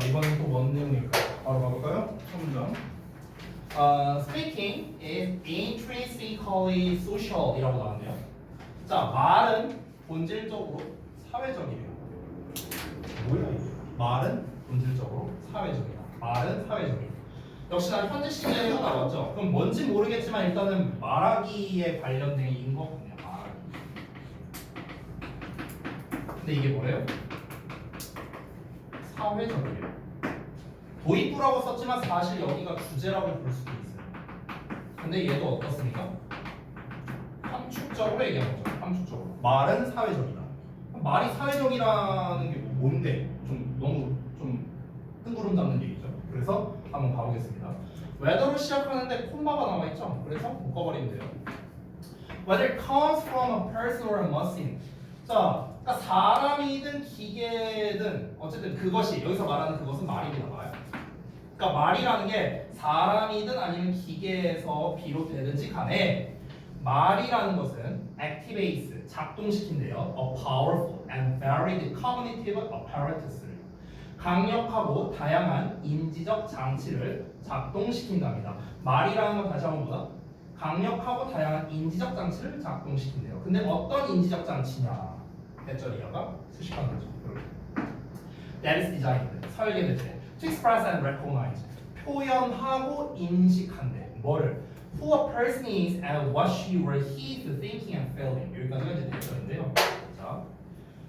이번엔 또 뭔 내용일까요? 바로 가볼까요? 첫 문장. Speaking is intrinsically social 이라고 나왔네요. 자, 말은 본질적으로 사회적이래요. 뭐야 이게? 말은 본질적으로 사회적이다. 말은 사회적이다. 역시나 현재 시제가 나왔죠. 그럼 뭔지 모르겠지만 일단은 말하기에 관련된 인 것 같네요. 말하기. 근데 이게 뭐예요? 사회적이래요. 도입부라고 썼지만 사실 여기가 주제라고 볼 수도 있어요. 근데 얘도 어떻습니까? 함축적으로 얘기하는 거죠. 함축적으로. 말은 사회적이다. 말이 사회적이라는 게 뭔데? 좀 너무 좀 뜬구름 잡는 얘기죠. 그래서 한번 가보겠습니다. whether로 시작하는데 콤마가 나와 있죠. 그래서 묶어버리면 돼요. Whether it comes from a person or a machine. 자, 그러니까 사람이든 기계든 어쨌든 그것이 여기서 말하는 그것은 말입니다. 말. 그러니까 말이라는 게 사람이든 아니면 기계에서 비롯되든지 간에 말이라는 것은 activates 작동시킨대요. A powerful and varied cognitive apparatus를 강력하고 다양한 인지적 장치를 작동시킨답니다. 말이라는 건 다시 한번 보자. 강력하고 다양한 인지적 장치를 작동시킨대요. 근데 어떤 인지적 장치냐? 배터리아가 수식한 거죠. That is designed. 설계됐대. To express and recognize. 표현하고 인식한대. 뭐를? Who a person is and what she or he is thinking and feeling. 여기까지가 이제 대절인데요. 자,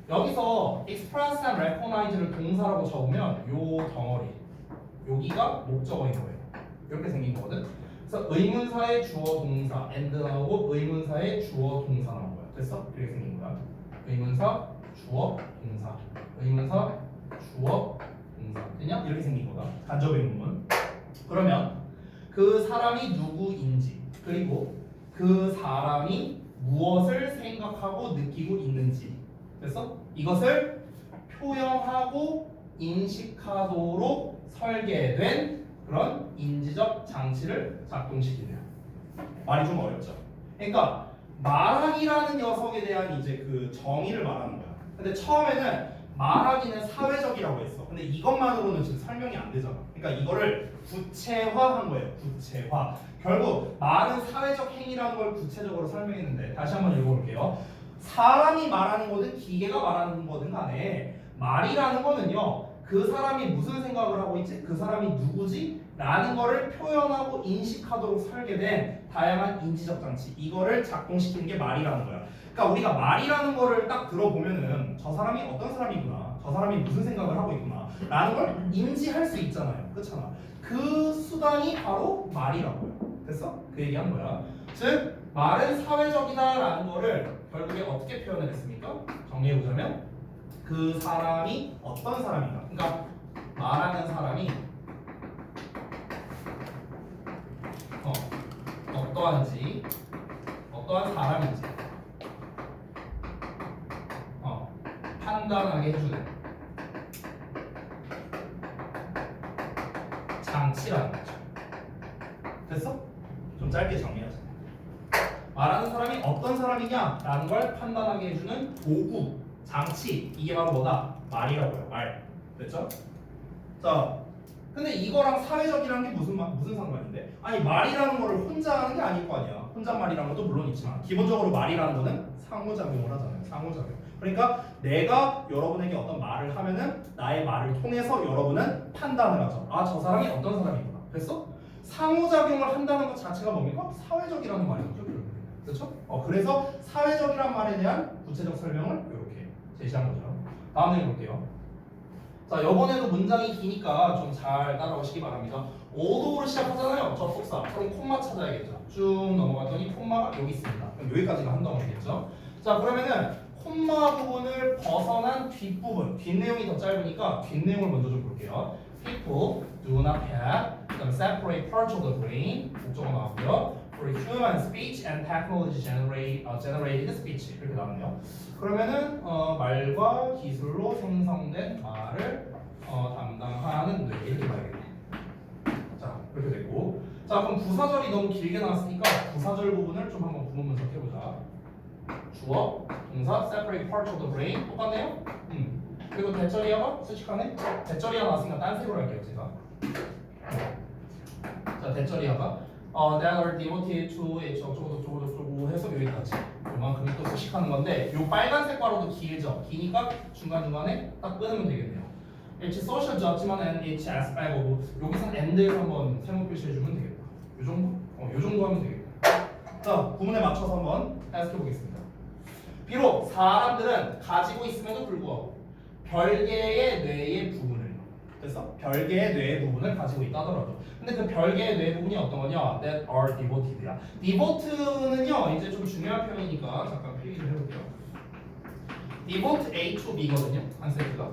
여기서 express and recognize를 동사라고 적으면 요 덩어리 여기가 목적어인 거예요. 이렇게 생긴 거거든. 그래서 의문사의 주어 동사 and 나오고 의문사의 주어 동사 나온 거야. 됐어? 이렇게 생긴 거야. 의문사 주어 동사. 의문사 주어 동사. 됐냐? 이렇게 생긴 거다. 간접 의문문. 그러면 그 사람이 누구인지 그리고 그 사람이 무엇을 생각하고 느끼고 있는지 됐어? 이것을 표현하고 인식하도록 설계된 그런 인지적 장치를 작동시키네요. 말이 좀 어렵죠? 그러니까 말하기라는 녀석에 대한 이제 그 정의를 말하는 거야. 근데 처음에는 말하기는 사회적이라고 했어. 근데 이것만으로는 지금 설명이 안 되잖아. 그러니까 이거를 구체화한 거예요. 구체화. 결국 말은 사회적 행위라는 걸 구체적으로 설명했는데 다시 한번 읽어볼게요. 사람이 말하는 거든 기계가 말하는 거든 간에 말이라는 거는요. 그 사람이 무슨 생각을 하고 있지? 그 사람이 누구지? 라는 거를 표현하고 인식하도록 설계된 다양한 인지적 장치 이거를 작동시키는 게 말이라는 거야. 그러니까 우리가 말이라는 거를 딱 들어보면은 저 사람이 어떤 사람이구나, 저 사람이 무슨 생각을 하고 있구나 라는 걸 인지할 수 있잖아요. 그렇잖아. 그 수단이 바로 말이라고요. 됐어? 그 얘기한 거야. 즉 말은 사회적이다 라는 거를 결국에 어떻게 표현을 했습니까? 정리해보자면 그 사람이 어떤 사람인가, 그러니까 말하는 사람이 어떠한지, 어떠한 사람인지 판단하게 해주는 장치라는 거죠. 됐어? 좀 짧게 정리하자. 말하는 사람이 어떤 사람이냐라는 걸 판단하게 해주는 도구, 장치, 이게 바로 뭐다? 말이라고요. 말. 됐죠? 자, 근데 이거랑 사회적이라는 게 무슨 상관인데? 아니 말이라는 거를 혼자 하는 게 아닐 거 아니야. 혼잣말이라는 것도 물론 있지만 기본적으로 말이라는 거는 상호작용을 하잖아요. 상호작용. 그러니까 내가 여러분에게 어떤 말을 하면은 나의 말을 통해서 여러분은 판단을 하죠. 아, 저 사람이 어떤 사람이구나. 됐어? 상호작용을 한다는 것 자체가 뭡니까? 사회적이라는 말이죠. 그렇죠? 그래서 사회적이란 말에 대한 구체적 설명을 이렇게 제시한 거죠. 다음 내용 볼게요. 자, 이번에도 문장이 기니까 좀 잘 따라오시기 바랍니다. 오도로 시작하잖아요. 접속사. 그럼 콤마 찾아야겠죠. 쭉 넘어갔더니 콤마가 여기 있습니다. 그럼 여기까지가 한 덩어리겠죠. 자, 그러면은 콤마 부분을 벗어난 뒷부분, 뒷내용이 더 짧으니까 뒷내용을 먼저 좀 볼게요. People do not have the separate parts of the brain. 목적어 나왔고요. For human speech and technology generated speech 이렇게 나왔네요. 그러면은 말과 기술로 생성된 말을 담당하는 뇌 이렇게 봐야겠네. 자, 이렇게 됐고, 자 그럼 부사절이 너무 길게 나왔으니까 부사절 부분을 좀 한번 구문 분석해보자. 주어, 동사, separate parts of the brain 똑같네요. 그리고 대절이어가 수직하네. 대절이어 나왔으니까 딴 색으로 할게요 제가. 자 대절이어가 that are devoted to H 어쩌고 해서 여기까지 요만큼이 또 수식하는 건데 요 빨간색 괄호도 길죠. 기니까 중간중간에 딱 끊으면 되겠네요. H social judgment and H aspect of 여기서 and에서 한번 세모 표시해주면 되겠다. 요 정도? 요 정도 하면 되겠다. 자 구문에 맞춰서 한번 해석해 보겠습니다. 비록 사람들은 가지고 있음에도 불구하고 별개의 뇌의 부분을 그래서 별개의 뇌의 부분을 가지고 있다 하더라도 근데 그 별개의 뇌 부분이 어떤 거냐? That are devoted야. devote는요 이제 좀 중요한 표현이니까 잠깐 필기를 해볼게요. devote A to B거든요 한 세트가.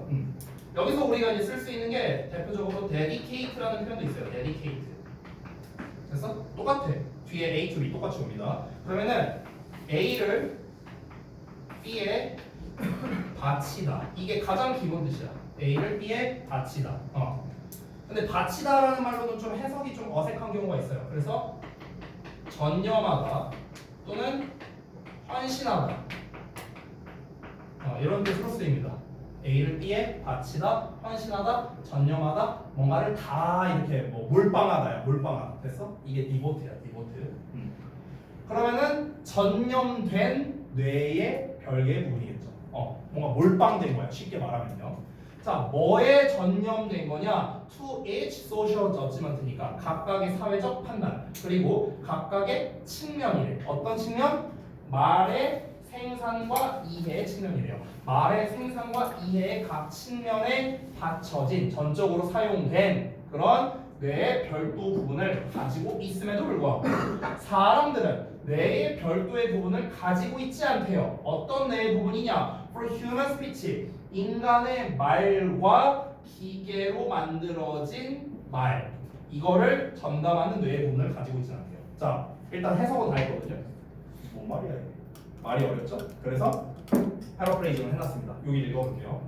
여기서 우리가 이제 쓸 수 있는 게 대표적으로 dedicate라는 표현도 있어요. dedicate. 그래서 똑같아. 뒤에 A to B 똑같이 옵니다. 그러면은 A를 B에 바치다. 이게 가장 기본 뜻이야. A를 B에 바치다. 근데 바치다라는 말로는 좀 해석이 좀 어색한 경우가 있어요. 그래서 전념하다 또는 헌신하다 이런 뜻으로 쓰입니다. A를 B에 바치다, 헌신하다, 전념하다, 뭔가를 다 이렇게 뭐 몰빵하다야, 몰빵하다. 됐어? 이게 디보트야, 디보트. 그러면은 전념된 뇌의 별개의 부분이겠죠. 뭔가 몰빵된 거야, 쉽게 말하면요. 자, 뭐에 전념된 거냐? To each social judgment니까 각각의 사회적 판단 그리고 각각의 측면이래. 어떤 측면? 말의 생산과 이해의 측면이래요. 말의 생산과 이해의 각 측면에 받쳐진 전적으로 사용된 그런 뇌의 별도 부분을 가지고 있음에도 불구하고 사람들은 뇌의 별도의 부분을 가지고 있지 않대요. 어떤 뇌의 부분이냐? For human speech, 인간의 말과 기계로 만들어진 말 이거를 전담하는 뇌의 부분을 가지고 있지 않대요. 자, 일단 해석은 다 했거든요. 뭔 말이야 이게? 말이 어렵죠? 그래서 패러프레이징을 해놨습니다. 여기 읽어볼게요.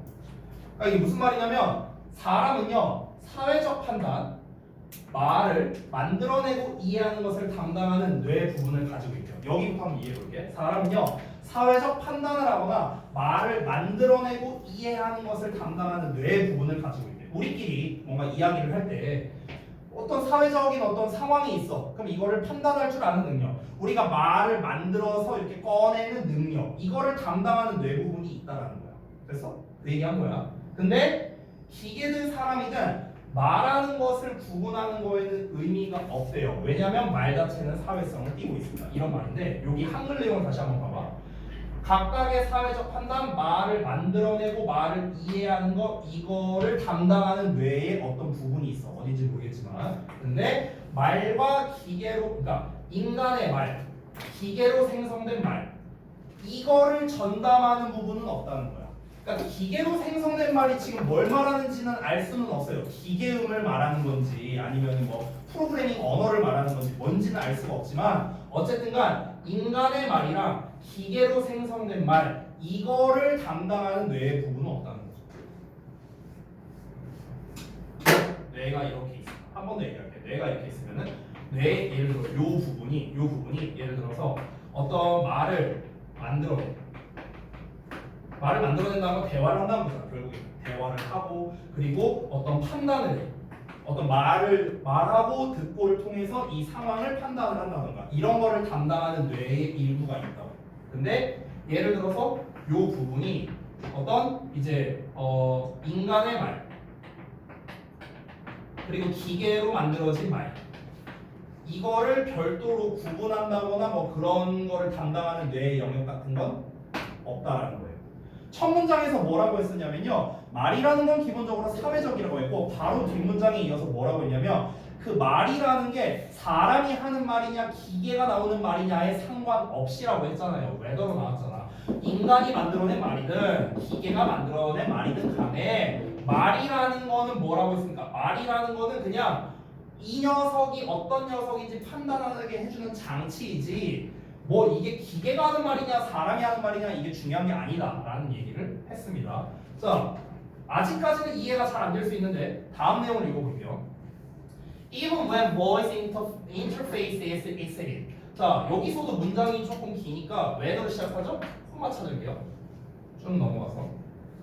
그러니까 이게 무슨 말이냐면 사람은요 사회적 판단, 말을 만들어내고 이해하는 것을 담당하는 뇌 부분을 가지고 있대요. 여기부터 한번 이해해볼게. 사람은요 사회적 판단을 하거나 말을 만들어내고 이해하는 것을 담당하는 뇌 부분을 가지고 있대요. 우리끼리 뭔가 이야기를 할 때 어떤 사회적인 어떤 상황이 있어. 그럼 이거를 판단할 줄 아는 능력, 우리가 말을 만들어서 이렇게 꺼내는 능력, 이거를 담당하는 뇌 부분이 있다라는 거야. 그래서 그 얘기한 거야. 근데 기계든 사람이든 말하는 것을 구분하는 거에는 의미가 없대요. 왜냐하면 말 자체는 사회성을 띠고 있습니다. 이런 말인데 여기 한글 내용을 다시 한번 봐봐. 각각의 사회적 판단, 말을 만들어내고 말을 이해하는 것 이거를 담당하는 뇌의 어떤 부분이 있어. 어딘지 모르겠지만 근데 말과 기계로 그러니까 인간의 말, 기계로 생성된 말 이거를 전담하는 부분은 없다는 거야. 그러니까 기계로 생성된 말이 지금 뭘 말하는지는 알 수는 없어요. 기계음을 말하는 건지 아니면 뭐 프로그래밍 언어를 말하는 건지 뭔지는 알 수가 없지만 어쨌든간 인간의 말이랑 기계로 생성된 말 이거를 담당하는 뇌의 부분은 없다는 거죠. 뇌가 이렇게 있어. 한 번 더 얘기할게. 뇌가 이렇게 있으면은 뇌 예를 들어 요 부분이 예를 들어서 어떤 말을 만들어낸다는 건 대화를 한다는 거잖아. 결국에 대화를 하고 그리고 어떤 판단을 해. 어떤 말하고 듣고를 통해서 이 상황을 판단을 한다던가 이런 거를 담당하는 뇌의 일부가 있다고. 근데 예를 들어서 요 부분이 어떤 이제 인간의 말 그리고 기계로 만들어진 말 이거를 별도로 구분한다거나 뭐 그런 거를 담당하는 뇌의 영역 같은 건 없다라는 거예요. 첫 문장에서 뭐라고 했었냐면요. 말이라는 건 기본적으로 사회적이라고 했고 바로 뒷문장에 이어서 뭐라고 했냐면 그 말이라는 게 사람이 하는 말이냐 기계가 나오는 말이냐에 상관없이라고 했잖아요. whether로 나왔잖아. 인간이 만들어낸 말이든 기계가 만들어낸 말이든 간에 말이라는 거는 뭐라고 했습니까? 말이라는 거는 그냥 이 녀석이 어떤 녀석인지 판단하게 해주는 장치이지 뭐 이게 기계가 하는 말이냐 사람이 하는 말이냐 이게 중요한 게 아니다 라는 얘기를 했습니다. 자, 아직까지는 이해가 잘 안 될 수 있는데 다음 내용을 읽어볼게요. Even when voice interface is excited. 자, 여기서도 문장이 조금 기니까 when으로 시작하죠? 콤마 찾을게요. 쭉 넘어가서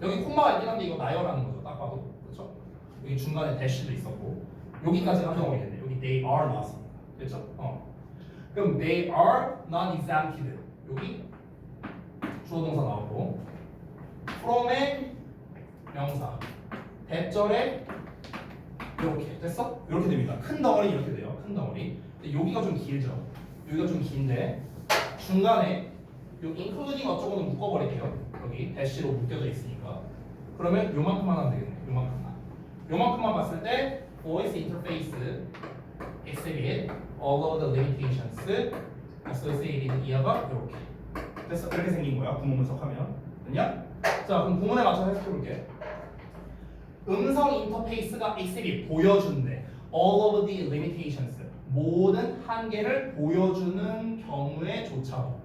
여기 콤마가 있긴 한데 이거 나열하는 거죠. 딱 봐도 그렇죠? 여기 중간에 대시도 있었고 여기까지는 한 덩어리 됐네. 여기 they are 나왔습니다. 그렇죠? 그럼 they are not exempted. 여기 주어 동사 나오고 from의 명사 대절에 이렇게 됐어? 이렇게 됩니다. 큰 덩어리 이렇게 돼요. 큰 덩어리. 근데 여기가 좀 길죠. 여기가 좀 긴데 중간에 요 including 어쩌고는 묶어버릴게요. 여기 대시로 묶여져 있으니까. 그러면 요만큼만 하면 되겠네. 요만큼만 봤을 때 voice interface exhibit all of the limitations associated 이하가 이렇게 됐어. 이렇게 생긴 거야. 구문 분석하면. 됐냐? 자 그럼 구문에 맞춰서 해석해볼게. 음성 인터페이스가 exhibit 보여준대. all of the limitations 모든 한계를 보여주는 경우에조차도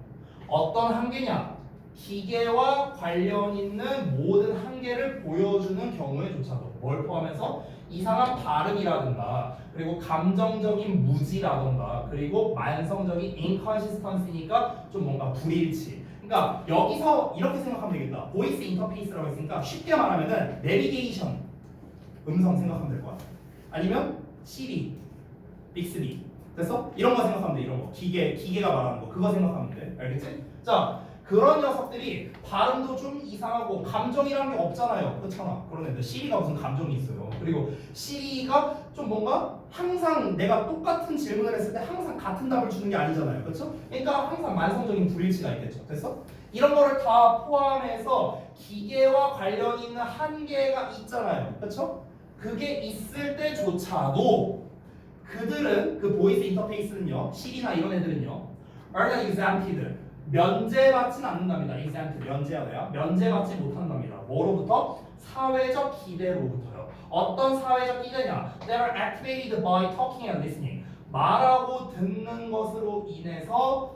어떤 한계냐? 기계와 관련 있는 모든 한계를 보여주는 경우에조차도 뭘 포함해서 이상한 발음이라든가 그리고 감정적인 무지라든가 그리고 만성적인 inconsistency니까 좀 뭔가 불일치. 그러니까 여기서 이렇게 생각하면 되겠다. 보이스 인터페이스라고 했으니까 쉽게 말하면은 내비게이션 음성 생각하면 될 것 같아. 아니면 시리, 빅스비 됐어? 이런 거 생각하면 돼. 이런 거 기계가 말하는 거 그거 생각하면 돼. 알겠지? 자 그런 녀석들이 발음도 좀 이상하고 감정이라는 게 없잖아요. 그렇잖아. 그런 애들 시리가 무슨 감정이 있어요. 그리고 시리가 좀 뭔가 항상 내가 똑같은 질문을 했을 때 항상 같은 답을 주는 게 아니잖아요. 그렇죠? 그러니까 항상 만성적인 불일치가 있겠죠. 됐어? 이런 거를 다 포함해서 기계와 관련 있는 한계가 있잖아요. 그렇죠? 그게 있을 때조차도 그들은 그 보이스 인터페이스는요. 시리나 이런 애들은요. are not exempted 면제받지는 않는답니다. exempt 면제하야 면제받지 못한답니다. 뭐로부터? 사회적 기대로부터요. 어떤 사회적 기대냐? That are activated by talking and listening. 말하고 듣는 것으로 인해서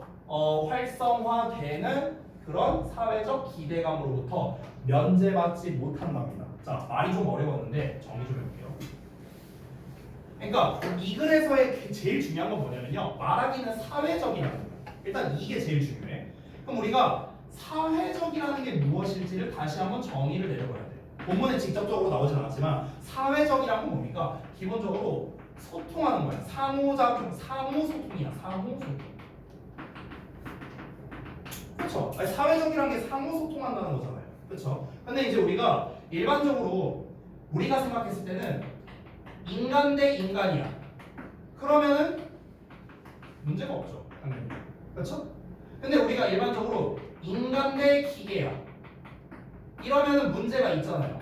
활성화되는 그런 사회적 기대감으로부터 면제받지 못한답니다. 자, 말이 좀 어려웠는데 정리 좀 해볼게요. 그러니까 이 글에서의 제일 중요한 건 뭐냐면요. 말하기는 사회적이라는 거예요. 일단 이게 제일 중요해. 그럼 우리가 사회적이라는 게 무엇일지를 다시 한번 정의를 내려봐야 돼. 본문에 직접적으로 나오진 않았지만 사회적이란 건 뭡니까? 기본적으로 소통하는 거야. 상호작용, 상호소통이야. 상호소통. 그렇죠? 아니, 사회적이라는 게 상호소통한다는 거잖아요. 그렇죠? 근데 이제 우리가 일반적으로 우리가 생각했을 때는 인간 대 인간이야. 그러면은 문제가 없죠. 당연히. 그렇죠? 근데 우리가 일반적으로 인간 대 기계야. 이러면은 문제가 있잖아요.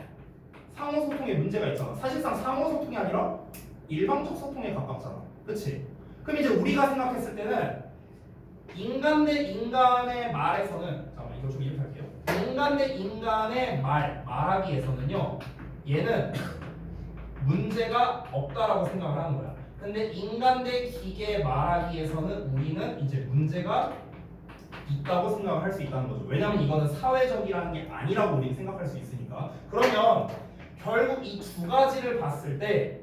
상호소통에 문제가 있잖아. 사실상 상호소통이 아니라 일방적 소통에 가깝잖아. 그렇지? 그럼 이제 우리가 생각했을 때는 인간 대 인간의 말에서는 잠깐만 이거 좀 이렇게 할게요. 인간 대 인간의 말하기에서는요. 얘는 문제가 없다라고 생각을 하는 거야. 근데 인간 대 기계 말하기에서는 우리는 이제 문제가 있다고 생각을 할 수 있다는 거죠. 왜냐면 이거는 사회적이라는 게 아니라고 우리는 생각할 수 있으니까. 그러면 결국 이 두 가지를 봤을 때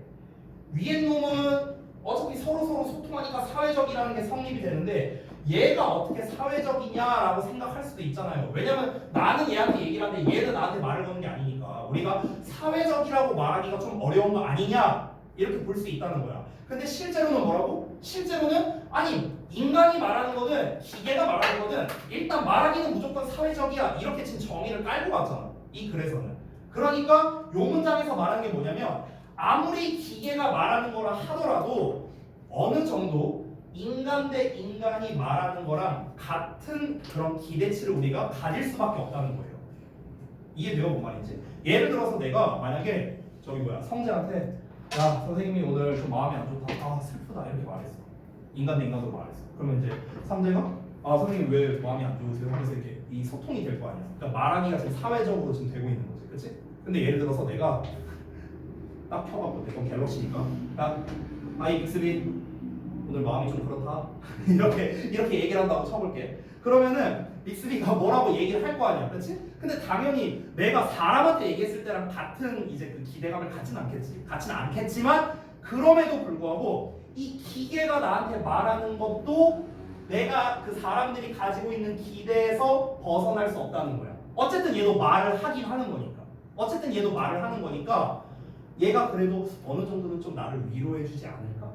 위에 놈은 어차피 서로 소통하니까 사회적이라는 게 성립이 되는데 얘가 어떻게 사회적이냐라고 생각할 수도 있잖아요. 왜냐면 나는 얘한테 얘기를 하는데 얘는 나한테 말을 거는 게 아니니까 우리가 사회적이라고 말하기가 좀 어려운 거 아니냐 이렇게 볼 수 있다는 거야. 근데 실제로는 뭐라고? 실제로는 아니 인간이 말하는 거는 기계가 말하는 거는 일단 말하기는 무조건 사회적이야 이렇게 지금 정의를 깔고 갔잖아. 이 글에서는. 그러니까 요 문장에서 말하는 게 뭐냐면 아무리 기계가 말하는 거라 하더라도 어느 정도 인간 대 인간이 말하는 거랑 같은 그런 기대치를 우리가 가질 수밖에 없다는 거예요. 이해돼요? 뭔 말인지? 예를 들어서 내가 만약에 성재한테 야 선생님이 오늘 좀 마음이 안 좋다 아 슬프다 이렇게 말했어. 인간 대 인간으로 말했어. 그러면 이제 성재가 아 선생님 왜 마음이 안 좋으세요? 하면서 이렇게 이 소통이 될 거 아니야. 그러니까 말하기가 지금 사회적으로 지금 되고 있는 거지. 그치? 근데 예를 들어서 내가 딱 켜갖고 내 건 갤럭시니까 아이 빅스비 오늘 마음이 좀 그렇다 이렇게 얘기를 한다고 쳐볼게. 그러면은 빅스비가 뭐라고 얘기를 할 거 아니야, 그렇지? 근데 당연히 내가 사람한테 얘기했을 때랑 같은 이제 그 기대감을 갖지는 않겠지만 그럼에도 불구하고 이 기계가 나한테 말하는 것도 내가 그 사람들이 가지고 있는 기대에서 벗어날 수 없다는 거야. 어쨌든 얘도 말을 하긴 하는 거니까. 어쨌든 얘도 말을 하는 거니까 얘가 그래도 어느 정도는 좀 나를 위로해주지 않을까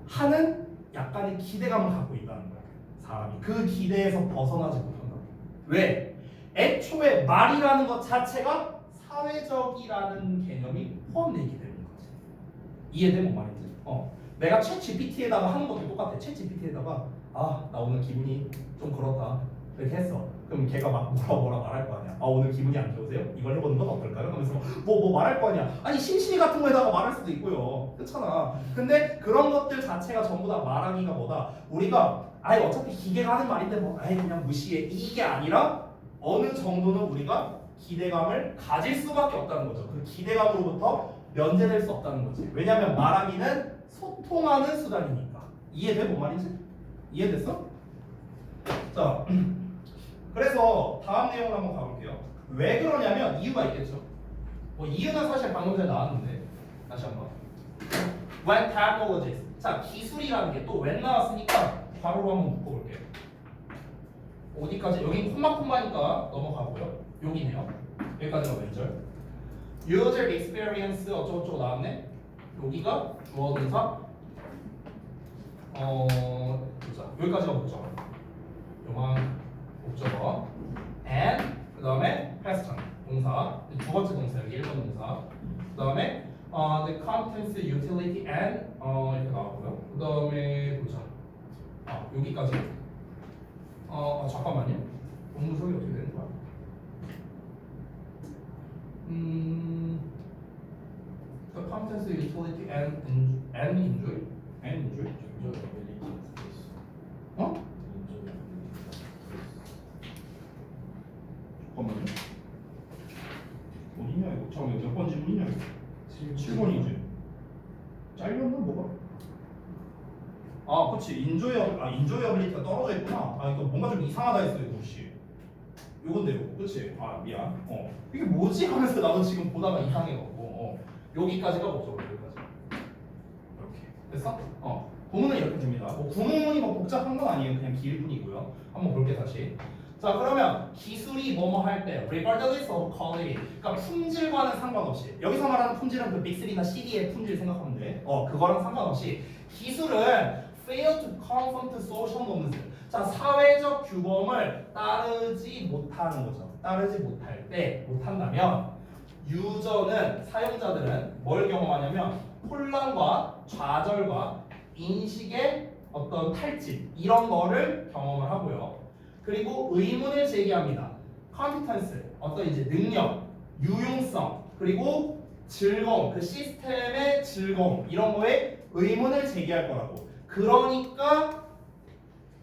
하는 약간의 기대감을 갖고 있다는 거야. 사람이 그 기대에서 벗어나지 못한다. 왜? 애초에 말이라는 것 자체가 사회적이라는 개념이 포함되어 있기 때문인 거지. 이해돼? 뭔 말인지? 내가 챗 GPT에다가 하는 것도 똑같아. 챗 GPT에다가 나 오늘 기분이 좀 그렇다 이렇게 했어. 그럼 걔가 막 뭐라 말할 거 아니야. 오늘 기분이 안 좋으세요? 이걸 해보는 건 어떨까요? 하면서 뭐 말할 거 아니야. 아니 심심이 같은 거에다가 말할 수도 있고요. 그렇잖아. 근데 그런 것들 자체가 전부 다 말하기가 뭐다. 우리가 아예 어차피 기계가 하는 말인데 뭐 아예 그냥 무시해. 이게 아니라 어느 정도는 우리가 기대감을 가질 수밖에 없다는 거죠. 그 기대감으로부터 면제될 수 없다는 거지. 왜냐하면 말하기는 소통하는 수단이니까. 이해돼? 뭔 말인지? 이해됐어? 자, 그래서 다음 내용을 한번 가볼게요. 왜 그러냐면 이유가 있겠죠. 뭐 이유는 사실 방금 전에 나왔는데 다시 한번. When technologies. 자, 기술이라는 게 또 when 나왔으니까 바로 한번 묶어볼게요. 어디까지? 여긴 콤마니까 넘어가고요. 여기네요. 여기까지가 왼절. User experience 어쩌고저쩌고 나왔네. 여기가 주어 동사. 보자. 여기까지가 목적어. 요만 목적어. And 그 다음에 past 동사. 두 번째 동사 여기 1번 동사. 그 다음에 the contents, utility and 이렇게 나왔고요. 그 다음에 보자. 여기까지. 잠깐만요. 동물석이 어떻게 되는 거야? The contents, utility and injury. And injury. 잠깐만요. 어디냐 이거? 잠깐만 몇 번 질문이냐 이거? 7번이지. 잘렸나 뭐가? 그치. 인조이어빌리티가 떨어져 있구나. 이거 뭔가 좀 이상하다 했어 이거 혹시. 요건데 요거. 그치? 미안. 이게 뭐지? 하면서 나도 지금 보다가 이상해갖고. 여기까지가 목적어 여기까지. 이렇게. 됐어? 구문은 이렇게 됩니다. 구문이 뭐 복잡한 건 아니에요. 그냥 길 뿐이고요. 한번 볼게 다시. 자, 그러면 기술이 뭐뭐 할 때 regardless of quality, 그러니까 품질과는 상관없이, 여기서 말하는 품질은 그 빅3나 CD의 품질 생각하면 돼. 그거랑 상관없이 기술은 fail to conform to social norms. 자, 사회적 규범을 따르지 못하는 거죠. 따르지 못한다면 유저는, 사용자들은 뭘 경험하냐면 혼란과 좌절과 인식의 어떤 탈진 이런 거를 경험을 하고요. 그리고 의문을 제기합니다. competence, 어떤 이제 능력, 유용성, 그리고 즐거움, 그 시스템의 즐거움 이런 거에 의문을 제기할 거라고. 그러니까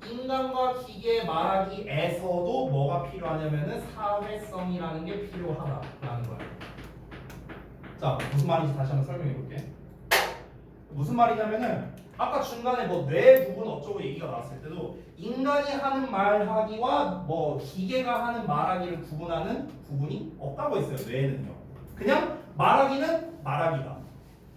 인간과 기계 말하기에서도 뭐가 필요하냐면은 사회성이라는 게 필요하다라는 거예요. 자, 무슨 말인지 다시 한번 설명해 볼게. 무슨 말이냐면은 아까 중간에 뭐 뇌 부분 어쩌고 얘기가 나왔을 때도 인간이 하는 말하기와 뭐 기계가 하는 말하기를 구분하는 부분이 없다고 했어요. 뇌는요. 그냥 말하기는 말하기다.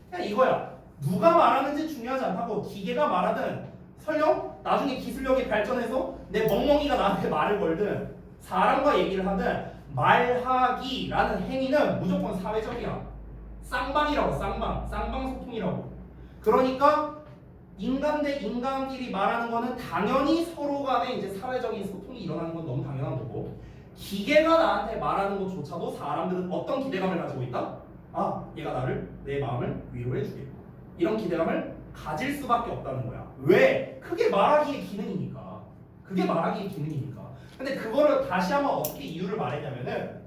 그냥 이거야. 누가 말하는지 중요하지 않다고 기계가 말하든 설령 나중에 기술력이 발전해서 내 멍멍이가 나한테 말을 걸든 사람과 얘기를 하든 말하기라는 행위는 무조건 사회적이야. 쌍방이라고. 쌍방 소통이라고. 그러니까 인간 대 인간끼리 말하는 거는 당연히 서로 간에 이제 사회적인 소통이 일어나는 건 너무 당연한 거고, 기계가 나한테 말하는 것조차도 사람들은 어떤 기대감을 가지고 있다? 얘가 내 마음을 위로해 주겠다. 이런 기대감을 가질 수밖에 없다는 거야. 왜? 그게 말하기의 기능이니까. 근데 그거를 다시 한번 어떻게 이유를 말했냐면은,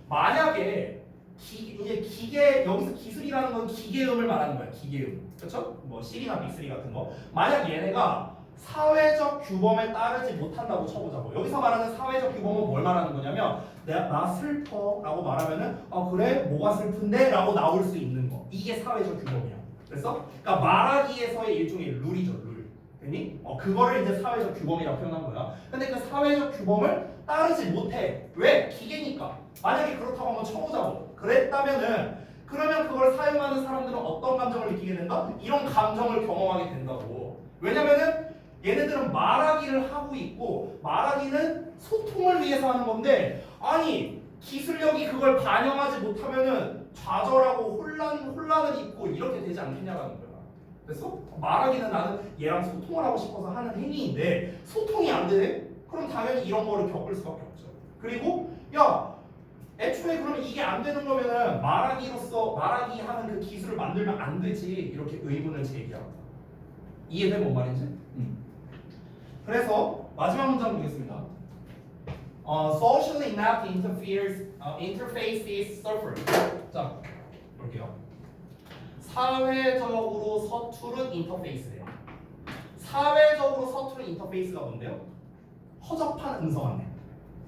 만약에 이제 기계, 여기서 기술이라는 건 기계음을 말하는 거야. 기계음. 그렇죠? 뭐 C나 빅3 같은 거. 만약 얘네가 사회적 규범에 따르지 못한다고 쳐보자고. 여기서 말하는 사회적 규범은 뭘 말하는 거냐면, 나 슬퍼라고 말하면은 그래? 뭐가 슬픈데? 라고 나올 수 있는 거. 이게 사회적 규범이야. 그래서 그러니까 말하기에서의 일종의 룰이죠. 룰. 됐니? 그거를 이제 사회적 규범이라고 표현한 거야. 근데 그 사회적 규범을 따르지 못해. 왜? 기계니까. 만약에 그렇다고 한번 쳐보자고. 그러면 그걸 사용하는 사람들은 어떤 감정을 느끼게 된다? 이런 감정을 경험하게 된다고. 왜냐면은 얘네들은 말하기를 하고 있고, 말하기는 소통을 위해서 하는 건데, 아니 기술력이 그걸 반영하지 못하면은 좌절하고 혼란을 입고 이렇게 되지 않겠냐라는 거야. 그래서 말하기는 나는 얘랑 소통을 하고 싶어서 하는 행위인데 소통이 안 되네? 그럼 당연히 이런 거를 겪을 수밖에 없죠. 그리고 야 애초에 그러면 이게 안 되는 거면은 말하기 하는 그 기술을 만들면 안 되지 이렇게 의문을 제기합니다. 이해돼 뭔 말인지? 그래서 마지막 문장 보겠습니다. Socially inept interfaces suffer. 자 볼게요. 사회적으로 서투른 인터페이스예요. 사회적으로 서투른 인터페이스가 뭔데요? 허접한 음성 안내.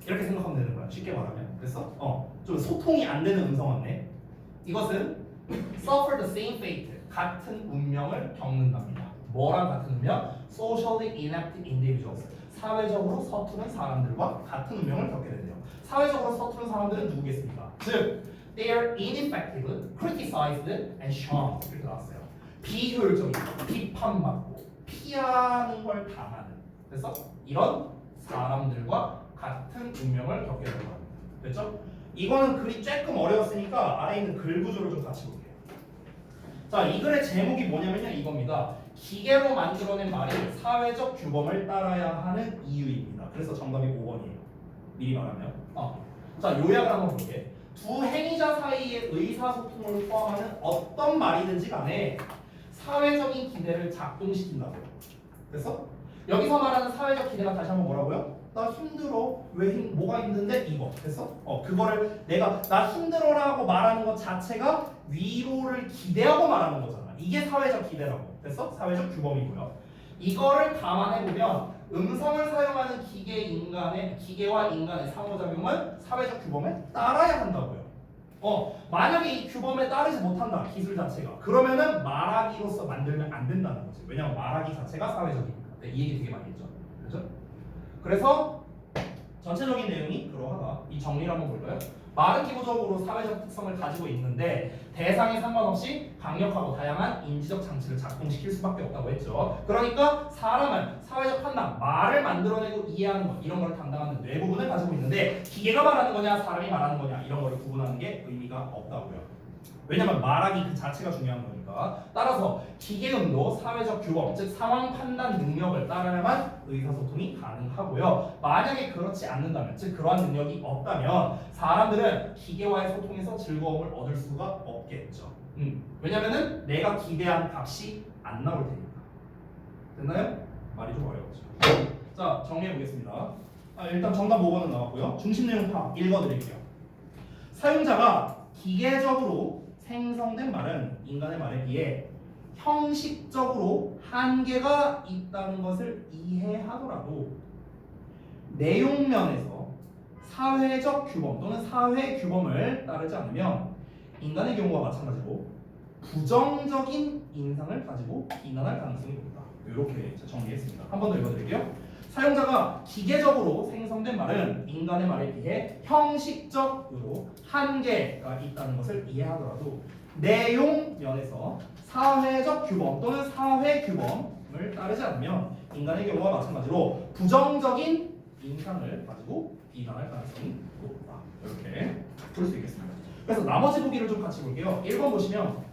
이렇게 생각하면 되는 거야. 쉽게 말하면. 그래서 좀 소통이 안 되는 음성 안내. 이것은 suffer the same fate. 같은 운명을 겪는답니다. 뭐랑 같은 운명? Socially inept individuals. 사회적으로 서투른 사람들과 같은 운명을 겪게 되네요. 사회적으로 서투른 사람들은 누구겠습니까? 즉, they are ineffective, criticized, and shunned. 이렇게 나왔어요. 비효율적이고, 비판받고, 피하는 걸 당하는. 그래서 이런 사람들과 같은 운명을 겪게 된다. 됐죠? 이거는 글이 조금 어려웠으니까 아래 있는 글 구조를 좀 같이 볼게요. 자, 이 글의 제목이 뭐냐면요, 이겁니다. 기계로 만들어낸 말이 사회적 규범을 따라야 하는 이유입니다. 그래서 정답이 5번이에요. 미리 말하면. 자, 요약을 한번 볼게. 두 행위자 사이의 의사소통을 포함하는 어떤 말이든지 간에 사회적인 기대를 작동시킨다고요. 그래서 여기서 말하는 사회적 기대가 다시 한번 뭐라고요? 나 힘들어. 뭐가 힘든데? 이거. 그래서 그거를 내가 나 힘들어라고 말하는 것 자체가 위로를 기대하고 말하는 거잖아. 이게 사회적 기대라고. 그래서 사회적 규범이고요. 이거를 감안해보면 음성을 사용하는 기계와 인간의 상호작용은 사회적 규범에 따라야 한다고요. 만약에 이 규범에 따르지 못한다, 기술 자체가. 그러면은 말하기로서 만들면 안 된다는 거지. 왜냐면 말하기 자체가 사회적이니까. 네, 이 얘기 되게 많이 했죠. 그렇죠? 그래서 전체적인 내용이 그러하다. 이 정리를 한번 볼까요? 말은 기본적으로 사회적 특성을 가지고 있는데 대상에 상관없이 강력하고 다양한 인지적 장치를 작동시킬 수밖에 없다고 했죠. 그러니까 사람은 사회적 판단, 말을 만들어내고 이해하는 것 이런 걸 담당하는 뇌 부분을 가지고 있는데 기계가 말하는 거냐 사람이 말하는 거냐 이런 거를 구분하는 게 의미가 없다고요. 왜냐면 말하기 그 자체가 중요한 거니까. 따라서 기계음도 사회적 규범, 즉 상황 판단 능력을 따라야만 의사소통이 가능하고요. 만약에 그렇지 않는다면, 즉 그러한 능력이 없다면 사람들은 기계와의 소통에서 즐거움을 얻을 수가 없겠죠. 왜냐면은 내가 기대한 값이 안 나올 테니까. 됐나요? 말이 좀 어려웠죠. 자, 정리해 보겠습니다. 일단 정답 5번은 나왔고요. 중심 내용 파악 읽어드릴게요. 사용자가 기계적으로 생성된 말은 인간의 말에 비해 형식적으로 한계가 있다는 것을 이해하더라도 내용면에서 사회적 규범 또는 사회 규범을 따르지 않으면 인간의 경우와 마찬가지로 부정적인 인상을 가지고 비난할 가능성이 있다. 이렇게 정리했습니다. 한 번 더 읽어드릴게요. 사용자가 기계적으로 생성된 말은 인간의 말에 비해 형식적으로 한계가 있다는 것을 이해하더라도 내용 면에서 사회적 규범 또는 사회 규범을 따르지 않으면 인간의 경우와 마찬가지로 부정적인 인상을 가지고 비난할 가능성이 높다. 이렇게 볼 수 있겠습니다. 그래서 나머지 보기를 좀 같이 볼게요. 1번 보시면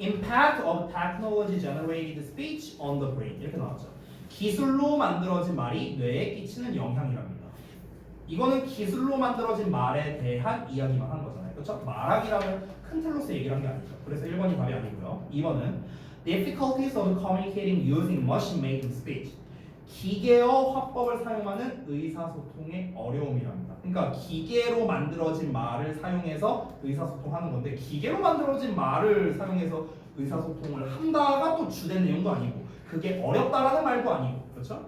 Impact of technology generated speech on the brain 이렇게 나왔죠. 기술로 만들어진 말이 뇌에 끼치는 영향이랍니다. 이거는 기술로 만들어진 말에 대한 이야기만 한 거잖아요. 그렇죠? 말하기라는 큰 틀로서 얘기를 한 게 아니죠. 그래서 1번이 답이 아니고요. 2번은 difficulties of communicating using machine-made speech. 기계어 화법을 사용하는 의사소통의 어려움이랍니다. 그러니까 기계로 만들어진 말을 사용해서 의사소통하는 건데 기계로 만들어진 말을 사용해서 의사소통을 한다가 또 주된 내용도 아니고 그게 어렵다라는 말도 아니고 그렇죠?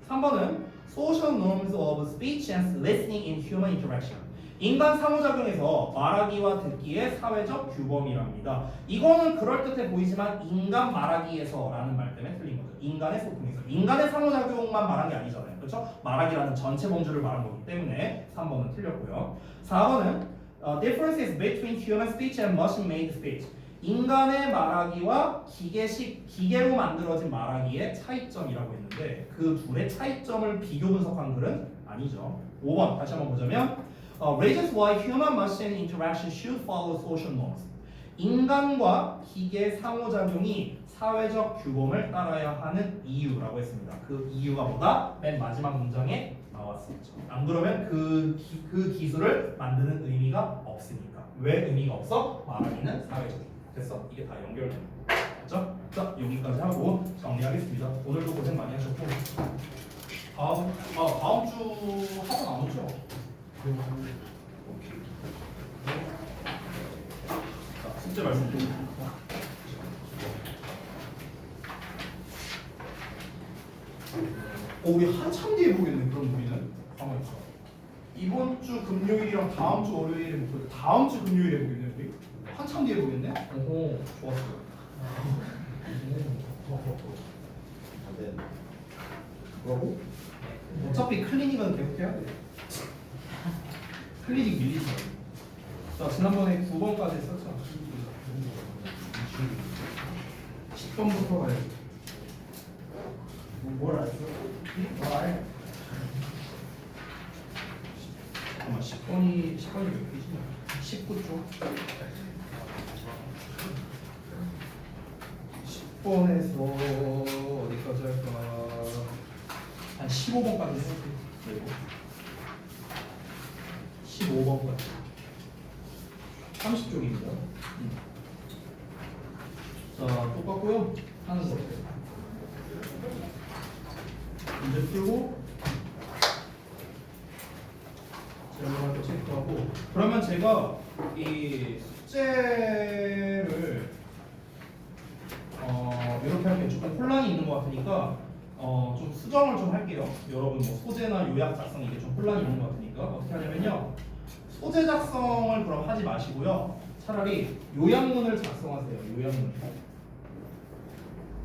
3번은 social norms of speech and listening in human interaction. 인간 상호작용에서 말하기와 듣기의 사회적 규범이랍니다. 이거는 그럴듯해 보이지만 인간 말하기에서라는 말 때문에 틀린 거죠. 인간의 소통에서. 인간의 상호작용만 말한 게 아니잖아요. 그렇죠? 말하기라는 전체 범주를 말한 거기 때문에 3번은 틀렸고요. 4번은 differences between human speech and machine-made speech. 인간의 말하기와 기계로 만들어진 말하기의 차이점이라고 했는데 그 둘의 차이점을 비교 분석한 글은 아니죠. 5번 다시 한번 보자면 reasons why human machine interaction should follow social norms. 인간과 기계 상호작용이 사회적 규범을 따라야 하는 이유라고 했습니다. 그 이유가 뭐다? 맨 마지막 문장에 나왔었죠. 안 그러면 그 기술을 만드는 의미가 없으니까. 왜 의미가 없어? 말하기는 사회적이니까. 됐어? 이게 다 연결됩니다. 맞죠? 자, 여기까지 하고 정리하겠습니다. 오늘도 고생 많이 하셨고 다음 주 학원 안 오죠? 오케이. 자, 숙제 말씀드립니다. 우리 한참 뒤에 보겠네. 그럼 우리는 가만히 있어. 이번 주 금요일이랑 다음 주 월요일에 못 보고 다음 주 금요일에 보겠네. 우리 한참 뒤에 보겠네. 오호, 좋았어. 네. 뭐라고? 어차피 클리닉은 계속 해야 돼. 클리닉 밀리지. 자, 지난번에 9번까지 했었죠. 10번부터 가야지. 뭘 알았어? 말. 잠깐만, 10번이 몇 페이지냐? 19쪽. 10번에서 어디까지 할까? 한 15번까지 해볼게. 15번까지. 30쪽입니다. 자, 똑같고요. 하는 거. 문제 풀고 질문할 거 체크하고. 그러면 제가 이 숙제를 이렇게 하면 조금 혼란이 있는 것 같으니까 좀 수정을 좀 할게요. 여러분 뭐 소재나 요약 작성 이게 좀 혼란이 있는 것 같으니까 어떻게 하냐면요. 소재 작성을 그럼 하지 마시고요. 차라리 요약문을 작성하세요.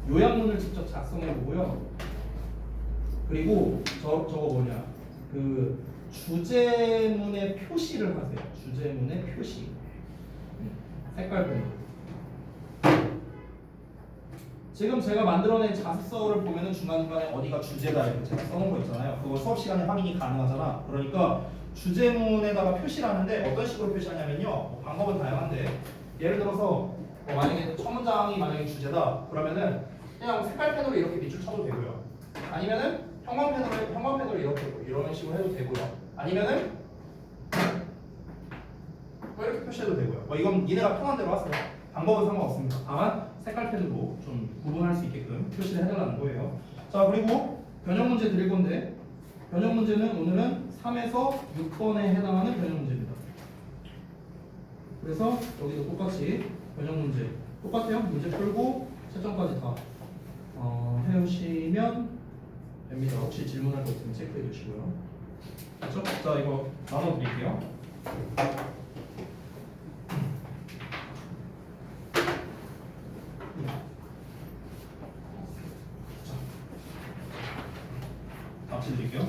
요약문을 직접 작성해 보고요. 그리고 저거 뭐냐 그 주제문의 표시를 하세요. 주제문의 표시. 색깔별로. 지금 제가 만들어낸 자습서를 보면은 중간중간에 어디가 주제다 이렇게 제가 써놓은 거 있잖아요. 그거 수업 시간에 확인이 가능하잖아. 그러니까 주제문에다가 표시를 하는데 어떤 식으로 표시하냐면요. 뭐 방법은 다양한데 예를 들어서 만약에 첫 문장이 만약에 주제다 그러면은 그냥 색깔 펜으로 이렇게 밑줄 쳐도 되고요. 아니면은 형광 펜으로 이렇게 이런 식으로 해도 되고요. 아니면은 뭐 이렇게 표시해도 되고요. 뭐 이건 니네가 편한 대로 하세요. 방법은 상관없습니다. 다만 색깔 펜으로 좀 구분할 수 있게끔 표시를 해달라는 거예요. 자, 그리고 변형 문제 드릴 건데 변형 문제는 오늘은 3에서 6번에 해당하는 변형 문제입니다. 그래서 여기도 똑같이 변형 문제 똑같아요. 문제 풀고 채점까지 다 해오시면 됩니다. 혹시 질문할 거 있으면 체크해 주시고요. 그렇죠? 자, 이거 나눠 드릴게요. 답지 드릴게요.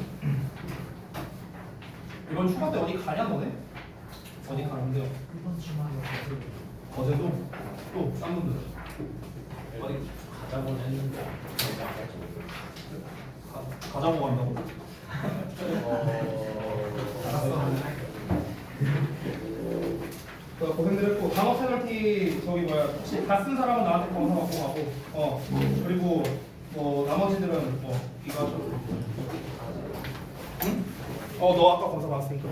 이번 휴가 때 어디 가냐 너네? 어디 가는데요? 이번 주말에 어제도 또 싼 분들 어디 가자고 했는데 가자고 간다고? 고생들 했고 단어 페널티 저기 뭐야 혹시 다 쓴 사람은 나한테 검사 받고 가고 그리고 뭐 나머지들은 뭐 이거 하셔도 되고 응? 너 아까 검사 받았으니까